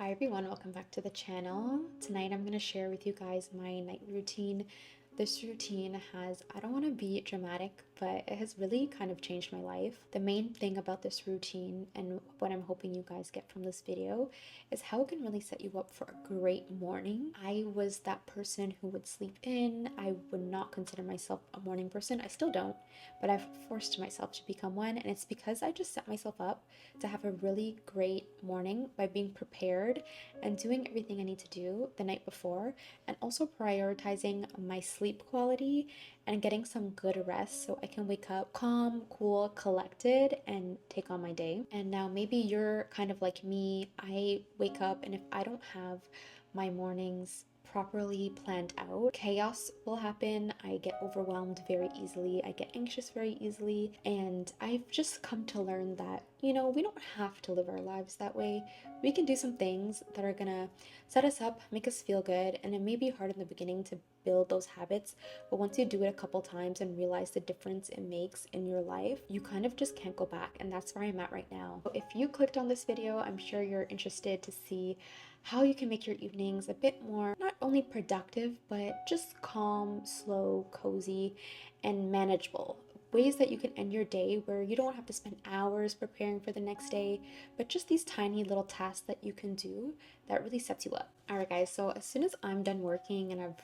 Hi everyone, welcome back to the channel. Tonight I'm going to share with you guys my night routine. This routine has, I don't want to be dramatic, but it has really kind of changed my life. The main thing about this routine and what I'm hoping you guys get from this video is how it can really set you up for a great morning. I was that person who would sleep in. I would not consider myself a morning person. I still don't, but I've forced myself to become one, and it's because I just set myself up to have a really great morning by being prepared and doing everything I need to do the night before, and also prioritizing my sleep quality and getting some good rest so I can wake up calm, cool, collected, and take on my day. And now maybe you're kind of like me. I wake up, and if I don't have my mornings properly planned out, chaos will happen. I get overwhelmed very easily. I get anxious very easily. And I've just come to learn that, we don't have to live our lives that way. We can do some things that are gonna set us up, make us feel good. And it may be hard in the beginning to build those habits, but once you do it a couple times and realize the difference it makes in your life, you kind of just can't go back. And that's where I'm at right now. So if you clicked on this video, I'm sure you're interested to see how you can make your evenings a bit more, not only productive, but just calm, slow, cozy, and manageable. Ways that you can end your day where you don't have to spend hours preparing for the next day, but just these tiny little tasks that you can do that really sets you up. All right, guys, so as soon as I'm done working and I've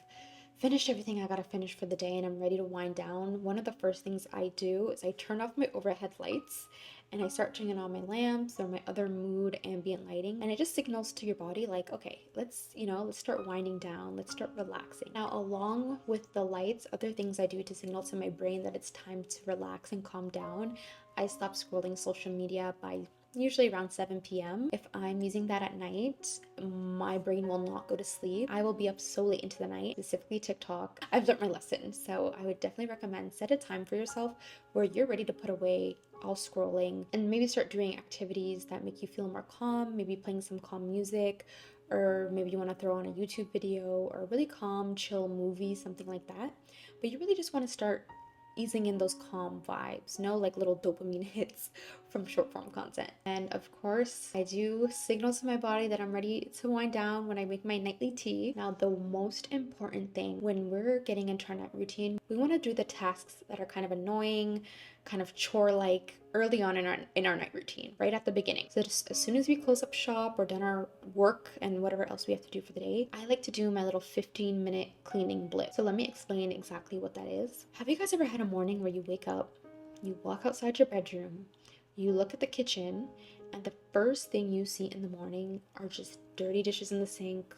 finished everything I gotta finish for the day and I'm ready to wind down, one of the first things I do is I turn off my overhead lights and I start turning on my lamps or my other mood ambient lighting, and it just signals to your body like, okay, let's start winding down, let's start relaxing. Now, along with the lights, other things I do to signal to my brain that it's time to relax and calm down, I stop scrolling social media by usually around 7 p.m. If I'm using that at night, my brain will not go to sleep. I will be up so late into the night, specifically TikTok. I've learned my lesson, so I would definitely recommend set a time for yourself where you're ready to put away all scrolling and maybe start doing activities that make you feel more calm, maybe playing some calm music, or maybe you want to throw on a YouTube video or a really calm, chill movie, something like that. But you really just want to start easing in those calm vibes, like little dopamine hits from short form content. And of course, I do signal to my body that I'm ready to wind down when I make my nightly tea. Now, the most important thing when we're getting into our night routine, we want to do the tasks that are kind of annoying, kind of chore-like early on in our night routine, right at the beginning. So just as soon as we close up shop or done our work and whatever else we have to do for the day, I like to do my little 15-minute cleaning blitz. So let me explain exactly what that is. Have you guys ever had a morning where you wake up, you walk outside your bedroom, you look at the kitchen, and the first thing you see in the morning are just dirty dishes in the sink,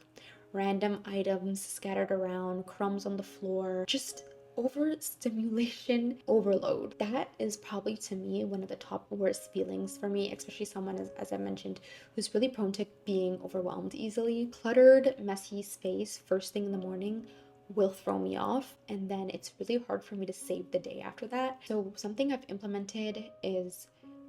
random items scattered around, crumbs on the floor, just overstimulation overload? That is probably, to me, one of the top worst feelings for me, especially someone, as I mentioned, who's really prone to being overwhelmed easily. Cluttered, messy space first thing in the morning will throw me off, and then it's really hard for me to save the day after that. So something I've implemented is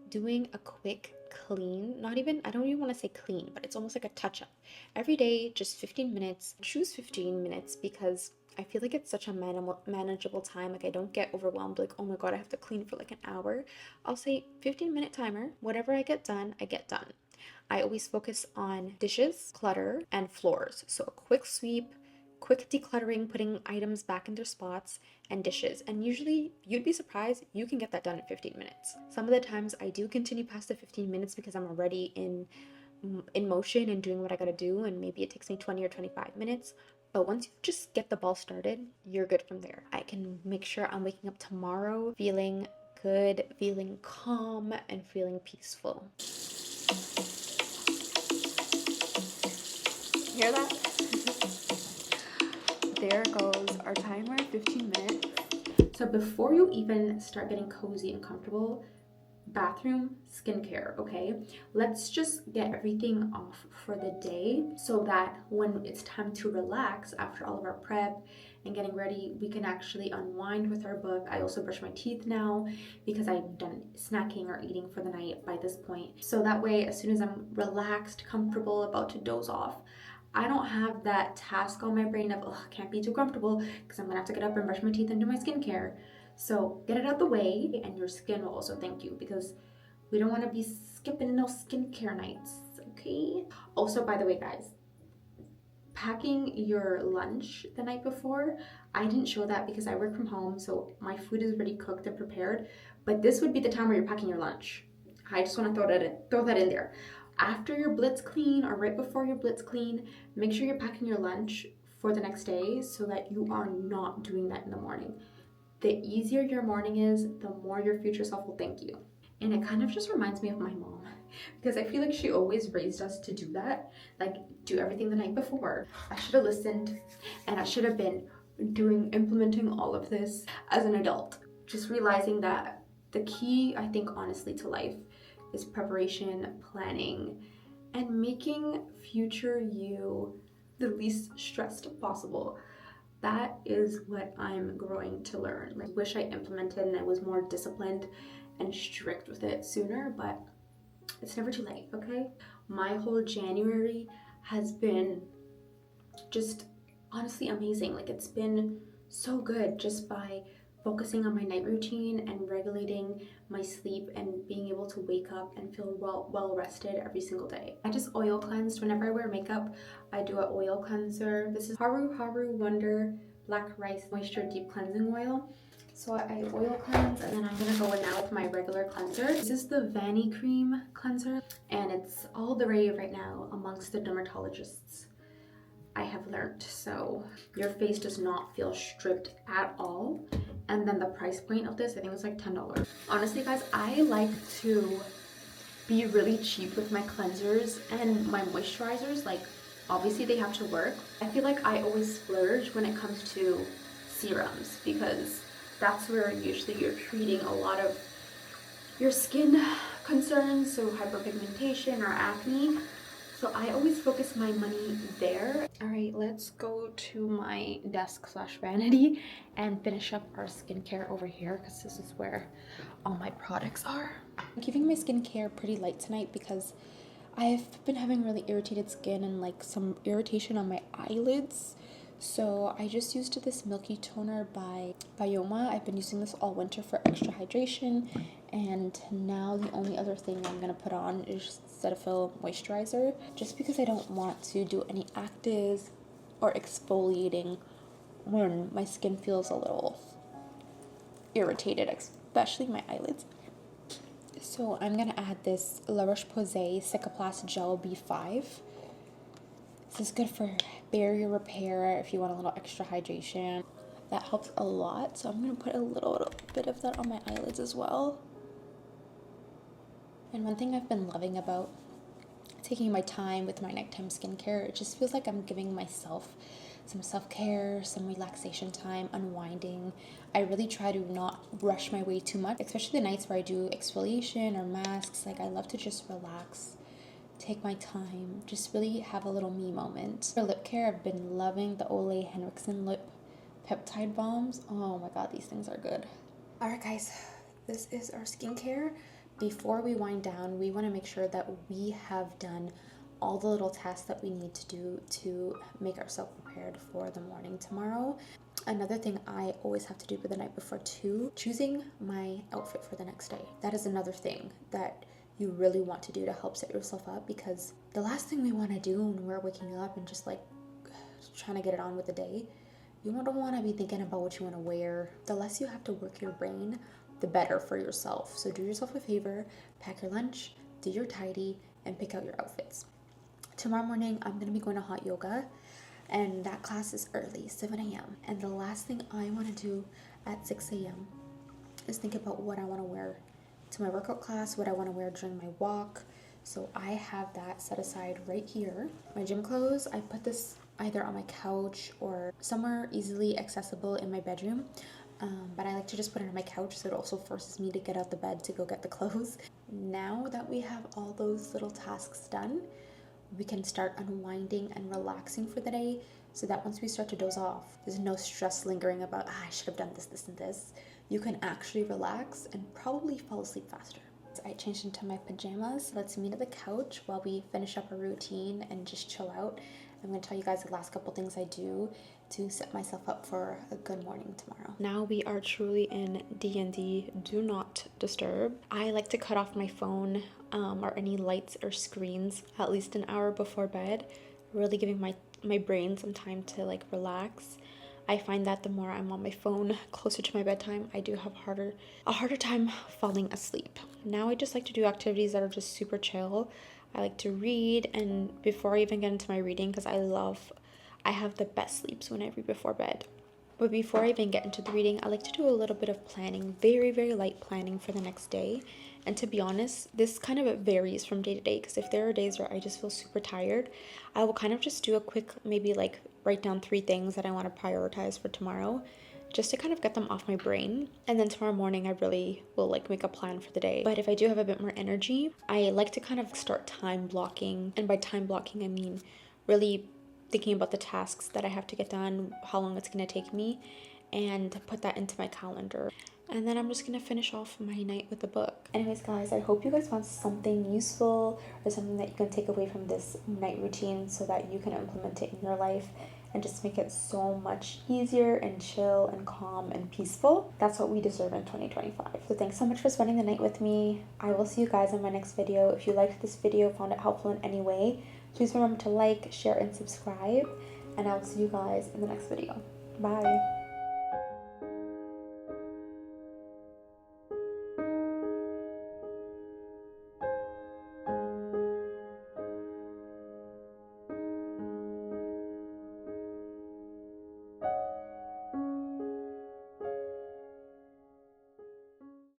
doing a quick clean. Not even, I don't even want to say clean, but it's almost like a touch up every day, just 15 minutes. Choose 15 minutes because I feel like it's such a manageable time. Like, I don't get overwhelmed, like, oh my god, I have to clean for like an hour. I'll say 15-minute timer. Whatever I get done, I get done. I always focus on dishes, clutter, and floors. So a quick sweep, quick decluttering, putting items back in their spots, and dishes. And usually, you'd be surprised, you can get that done in 15 minutes. Some of the times I do continue past the 15 minutes because I'm already in motion and doing what I gotta do, and maybe it takes me 20 or 25 minutes. But once you just get the ball started, you're good from there. I can make sure I'm waking up tomorrow feeling good, feeling calm, and feeling peaceful. Hear that? There goes our timer, 15 minutes. So before you even start getting cozy and comfortable, bathroom, skincare, okay? Let's just get everything off for the day so that when it's time to relax after all of our prep and getting ready, we can actually unwind with our book. I also brush my teeth now because I've done snacking or eating for the night by this point. So that way, as soon as I'm relaxed, comfortable, about to doze off, I don't have that task on my brain of, oh, can't be too comfortable because I'm gonna have to get up and brush my teeth and do my skincare. So get it out the way, and your skin will also thank you, because we don't want to be skipping no skincare nights. okay? Also, by the way, guys, packing your lunch the night before, I didn't show that because I work from home, so my food is already cooked and prepared, but this would be the time where you're packing your lunch. I just want to throw that in there. After your blitz clean or right before your blitz clean, make sure you're packing your lunch for the next day so that you are not doing that in the morning. The easier your morning is, the more your future self will thank you. And it kind of just reminds me of my mom because I feel like she always raised us to do that, like do everything the night before. I should have listened and I should have been implementing all of this as an adult. Just realizing that the key, I think, honestly, to life is preparation, planning, and making future you the least stressed possible. That is what I'm growing to learn. I wish I implemented and I was more disciplined and strict with it sooner, but it's never too late, okay? My whole January has been just honestly amazing. Like, it's been so good just by focusing on my night routine and regulating my sleep and being able to wake up and feel well rested every single day. I just oil cleansed. Whenever I wear makeup, I do an oil cleanser. This is Haru Haru Wonder Black Rice Moisture Deep Cleansing Oil. So I oil cleanse, and then I'm gonna go in now with my regular cleanser. This is the Vanny Cream cleanser, and it's all the rave right now amongst the dermatologists, I have learned. So your face does not feel stripped at all. And then the price point of this, I think it's like $10. Honestly, guys, I like to be really cheap with my cleansers and my moisturizers. Like, obviously they have to work. I feel like I always splurge when it comes to serums because that's where usually you're treating a lot of your skin concerns, so hyperpigmentation or acne. So I always focus my money there. All right, let's go to my desk slash vanity and finish up our skincare over here because this is where all my products are. I'm keeping my skincare pretty light tonight because I've been having really irritated skin and like some irritation on my eyelids. So I just used this milky toner by Bioma. I've been using this all winter for extra hydration, and now the only other thing I'm gonna put on is Cetaphil moisturizer, just because I don't want to do any actives or exfoliating when my skin feels a little irritated, especially my eyelids. So I'm gonna add this La Roche-Posay Cicaplast Gel B5. This is good for barrier repair if you want a little extra hydration. That helps a lot. So I'm going to put a little bit of that on my eyelids as well. And one thing I've been loving about taking my time with my nighttime skincare, it just feels like I'm giving myself some self-care, some relaxation time, unwinding. I really try to not rush my way too much, especially the nights where I do exfoliation or masks. Like, I love to just relax, take my time, just really have a little me moment. For lip care, I've been loving the Ole Henriksen lip peptide balms. Oh my god, these things are good. All right, guys, this is our skincare. Before we wind down, we want to make sure that we have done all the little tasks that we need to do to make ourselves prepared for the morning tomorrow. Another thing I always have to do for the night before too, choosing my outfit for the next day. That is another thing that you really want to do to help set yourself up, because the last thing we want to do when we're waking up and just like trying to get it on with the day, you don't want to be thinking about what you want to wear. The less you have to work your brain, the better for yourself. So do yourself a favor, pack your lunch, do your tidy, and pick out your outfits. Tomorrow morning, I'm going to be going to hot yoga, and that class is early, 7 a.m. And the last thing I want to do at 6 a.m. is think about what I want to wear to my workout class, what I want to wear during my walk. So I have that set aside right here. My gym clothes, I put this either on my couch or somewhere easily accessible in my bedroom. But I like to just put it on my couch, so it also forces me to get out the bed to go get the clothes. Now that we have all those little tasks done, we can start unwinding and relaxing for the day, so that once we start to doze off, there's no stress lingering about, I should have done this, this, and this. You can actually relax and probably fall asleep faster. So I changed into my pajamas. Let's meet at the couch while we finish up our routine and just chill out. I'm going to tell you guys the last couple things I do to set myself up for a good morning tomorrow. Now we are truly in D&D, do not disturb. I like to cut off my phone or any lights or screens at least an hour before bed, really giving my brain some time to like relax. I find that the more I'm on my phone closer to my bedtime, I do have a harder time falling asleep. Now I just like to do activities that are just super chill. I like to read, and before I even get into my reading, because I have the best sleeps when I read before bed. But before I even get into the reading, I like to do a little bit of planning, very, very light planning for the next day. And to be honest, this kind of varies from day to day, because if there are days where I just feel super tired, I will kind of just do a quick, maybe like write down 3 things that I want to prioritize for tomorrow, just to kind of get them off my brain. And then tomorrow morning, I really will like make a plan for the day. But if I do have a bit more energy, I like to kind of start time blocking. And by time blocking, I mean really thinking about the tasks that I have to get done, how long it's going to take me, and put that into my calendar. And then I'm just going to finish off my night with a book. Anyways, guys, I hope you guys found something useful or something that you can take away from this night routine so that you can implement it in your life and just make it so much easier and chill and calm and peaceful. That's what we deserve in 2025. So thanks so much for spending the night with me. I will see you guys in my next video. If you liked this video, found it helpful in any way, please remember to like, share, and subscribe. And I will see you guys in the next video. Bye.